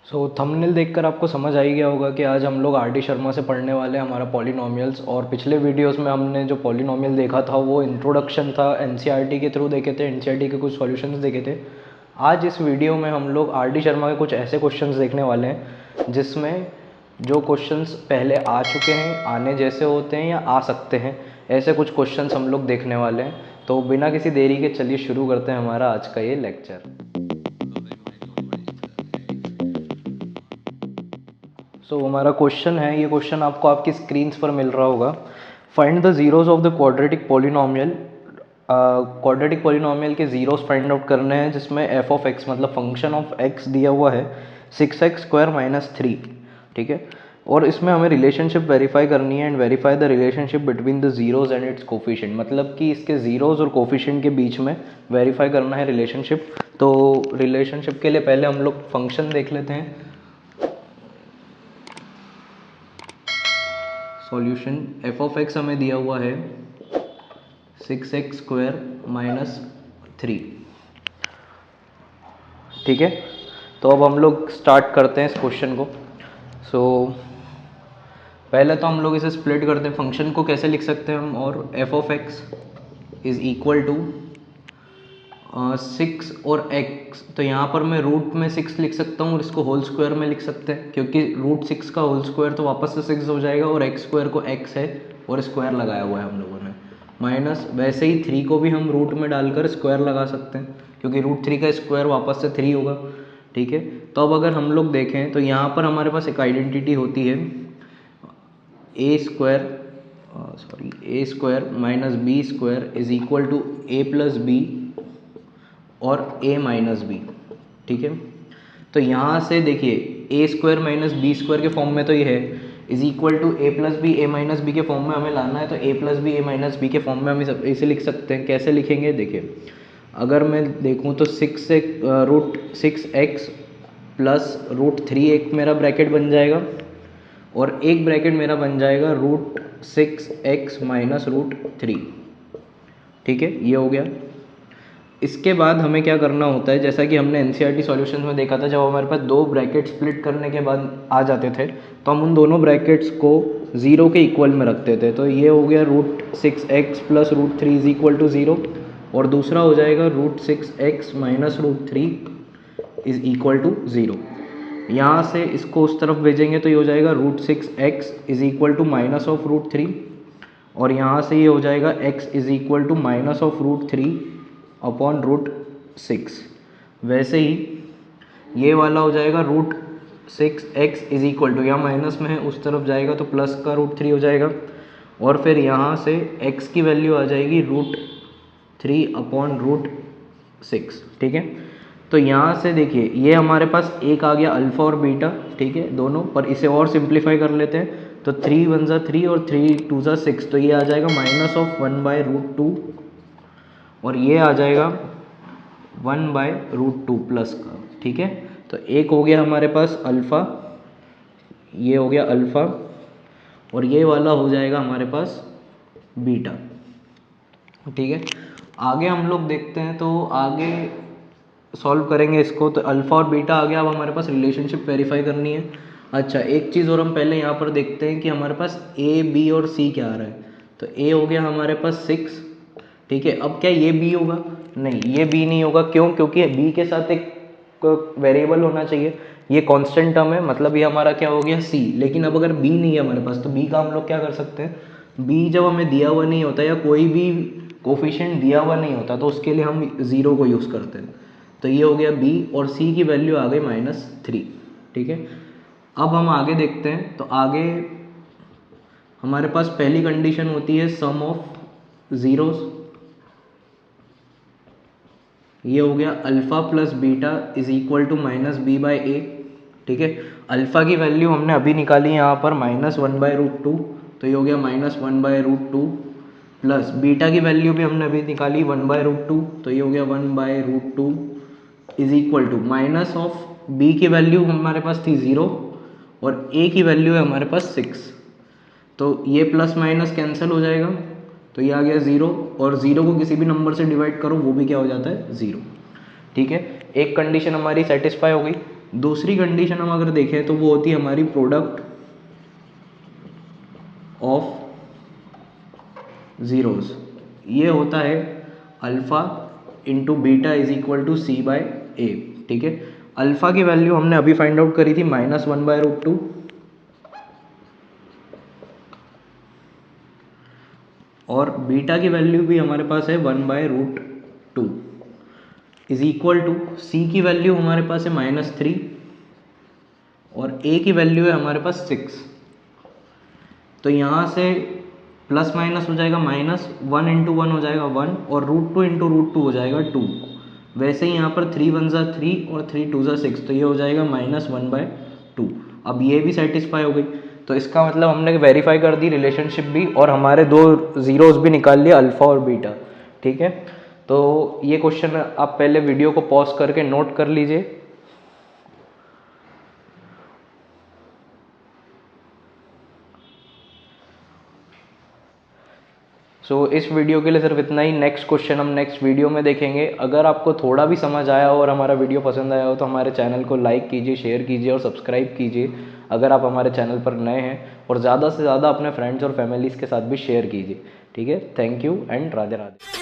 Thumbnail देखकर आपको समझ आ ही गया होगा कि आज हम लोग आर.डी. शर्मा से पढ़ने वाले हैं हमारा पॉलिनॉमियल्स। और पिछले वीडियोस में हमने जो पॉलिनॉमियल देखा था वो इंट्रोडक्शन था, एनसीईआरटी के थ्रू देखे थे, एनसीईआरटी के कुछ सॉल्यूशंस देखे थे। आज इस वीडियो में हम लोग आर.डी. शर्मा के कुछ ऐसे क्वेश्चंस देखने वाले हैं जिसमें जो क्वेश्चंस पहले आ चुके हैं, आने जैसे होते हैं या आ सकते हैं, ऐसे कुछ क्वेश्चंस हम लोग देखने वाले हैं। तो बिना किसी देरी के चलिए शुरू करते हैं हमारा आज का ये लेक्चर। हमारा क्वेश्चन है, ये क्वेश्चन आपको आपकी स्क्रीन्स पर मिल रहा होगा। Find the zeros of the quadratic polynomial. Quadratic polynomial के जीरोस फाइंड आउट करने हैं जिसमें एफ ऑफ एक्स मतलब फंक्शन ऑफ एक्स दिया हुआ है 6x² - 3, ठीक है। और इसमें हमें रिलेशनशिप वेरीफाई करनी है and verify the relationship between the zeros and it's coefficient, मतलब कि इसके जीरोज और कोफिशिएंट के बीच में वेरीफाई करना है रिलेशनशिप। तो रिलेशनशिप के लिए पहले हम लोग फंक्शन देख लेते हैं। सॉल्यूशन एफ ऑफ एक्स हमें दिया हुआ है 6x² - 3, ठीक है। तो अब हम लोग स्टार्ट करते हैं इस क्वेश्चन को। पहले तो हम लोग इसे स्प्लिट करते हैं। फंक्शन को कैसे लिख सकते हैं हम, और f of x is equal to 6 और x, तो यहाँ पर मैं रूट में 6 लिख सकता हूँ और इसको होल स्क्वायर में लिख सकते हैं, क्योंकि रूट 6 का होल स्क्वायर तो वापस से 6 हो जाएगा और x स्क्वायर को x है और स्क्वायर लगाया हुआ है हम लोगों ने, माइनस वैसे ही 3 को भी हम रूट में डालकर स्क्वायर लगा सकते हैं, क्योंकि रूट 3 का स्क्वायर वापस से 3 होगा, ठीक है। तो अब अगर हम लोग देखें तो यहाँ पर हमारे पास एक आइडेंटिटी होती है a² minus b² is equal to a plus b और a माइनस बी, ठीक है। तो यहाँ से देखिए a² माइनस b² के फॉर्म में तो ये है, is equal to a plus b a minus b के फॉर्म में हमें लाना है, तो a plus b a minus b के फॉर्म में हम इसे लिख सकते हैं। कैसे लिखेंगे देखिए, अगर मैं देखूँ तो 6 से √6x प्लस √3 एक मेरा ब्रैकेट बन जाएगा और एक ब्रैकेट मेरा बन जाएगा √6x माइनस √3, ठीक है। ये हो गया। इसके बाद हमें क्या करना होता है, जैसा कि हमने एनसीईआरटी सॉल्यूशंस में देखा था, जब हमारे पास दो ब्रैकेट स्प्लिट करने के बाद आ जाते थे तो हम उन दोनों ब्रैकेट्स को 0 के इक्वल में रखते थे। तो ये हो गया √6x plus √3 is equal to 0, और दूसरा हो जाएगा √6x minus √3 is equal to 0। यहाँ से इसको उस तरफ भेजेंगे तो ये हो जाएगा √6x is equal to minus of √3, और यहाँ से ये हो जाएगा x is equal to minus of √3 upon √6। वैसे ही ये वाला हो जाएगा √6x इज इक्वल टू, यहाँ माइनस में है उस तरफ जाएगा तो प्लस का √3 हो जाएगा, और फिर यहाँ से x की वैल्यू आ जाएगी √3 अपॉन √6, ठीक है। तो यहाँ से देखिए ये हमारे पास एक आ गया अल्फ़ा और बीटा, ठीक है, दोनों, पर इसे और सिंप्लीफाई कर लेते हैं। तो 3 × 1 = 3 और 3 × 2 = 6, तो ये आ जाएगा माइनस ऑफ 1/√2, और ये आ जाएगा 1/√2 प्लस का, ठीक है। तो एक हो गया हमारे पास अल्फ़ा, ये हो गया अल्फ़ा, और ये वाला हो जाएगा हमारे पास बीटा, ठीक है। आगे हम लोग देखते हैं, तो आगे सॉल्व करेंगे इसको। तो अल्फ़ा और बीटा आ गया। अब हमारे पास रिलेशनशिप वेरीफाई करनी है। अच्छा, एक चीज़ और हम पहले यहाँ पर देखते हैं कि हमारे पास a, b और c क्या आ रहा है। तो a हो गया हमारे पास 6, ठीक है। अब क्या ये b होगा? नहीं, ये b नहीं होगा। क्यों? क्योंकि b के साथ एक वेरिएबल होना चाहिए, ये कांस्टेंट टर्म है, मतलब ये हमारा क्या हो गया c। लेकिन अब अगर b नहीं है हमारे पास तो b का हम लोग क्या कर सकते हैं, b जब हमें दिया हुआ नहीं होता या कोई भी कोफिशिएंट दिया हुआ नहीं होता तो उसके लिए हम 0 को यूज़ करते हैं। तो ये हो गया b, और c की वैल्यू आ गई -3, ठीक है। अब हम आगे देखते हैं। तो आगे हमारे पास पहली कंडीशन होती है सम ऑफ ज़ीरोस। ये हो गया alpha plus beta is equal to -b/a, ठीक है। अल्फ़ा की वैल्यू हमने अभी निकाली यहाँ पर -1/√2, तो ये हो गया -1/√2, प्लस बीटा की वैल्यू भी हमने अभी निकाली 1/√2, तो ये हो गया 1/√2 is equal to minus of b की वैल्यू हमारे पास थी 0 और a की वैल्यू है हमारे पास 6, तो ये प्लस माइनस कैंसिल हो जाएगा, तो ये आ गया 0, और 0 को किसी भी नंबर से डिवाइड करो वो भी क्या हो जाता है 0, ठीक है। एक कंडीशन हमारी सेटिस्फाई हो गई। दूसरी कंडीशन हम अगर देखें तो वो होती है हमारी प्रोडक्ट ऑफ ज़ीरोज़। ये होता है alpha into beta is equal to C by A. ठीक है, अल्फ़ा की वैल्यू हमने अभी फाइंड आउट करी थी -1/√2, और बीटा की वैल्यू भी हमारे पास है 1/√2 इज इक्वल टू सी की वैल्यू हमारे पास है -3 और ए की वैल्यू है हमारे पास 6। तो यहाँ से प्लस माइनस हो जाएगा माइनस, 1 इंटू 1 हो जाएगा 1 और √2 इंटू √2 हो जाएगा 2। वैसे ही यहाँ पर 3 1 ज़ा 3 और 3 2 ज़ा 6, तो ये हो जाएगा -1/2। अब ये भी सेटिस्फाई हो गई, तो इसका मतलब हमने वेरीफाई कर दी रिलेशनशिप भी, और हमारे दो ज़ीरोज़ भी निकाल लिए, अल्फ़ा और बीटा। ठीक है, तो ये क्वेश्चन आप पहले वीडियो को पॉज करके नोट कर लीजिए। इस वीडियो के लिए सिर्फ इतना ही। नेक्स्ट क्वेश्चन हम नेक्स्ट वीडियो में देखेंगे। अगर आपको थोड़ा भी समझ आया हो और हमारा वीडियो पसंद आया हो तो हमारे चैनल को लाइक कीजिए, शेयर कीजिए और सब्सक्राइब कीजिए अगर आप हमारे चैनल पर नए हैं, और ज़्यादा से ज़्यादा अपने फ्रेंड्स और फैमिलीज़ के साथ भी शेयर कीजिए। ठीक है, thank you and Radhe Radhe.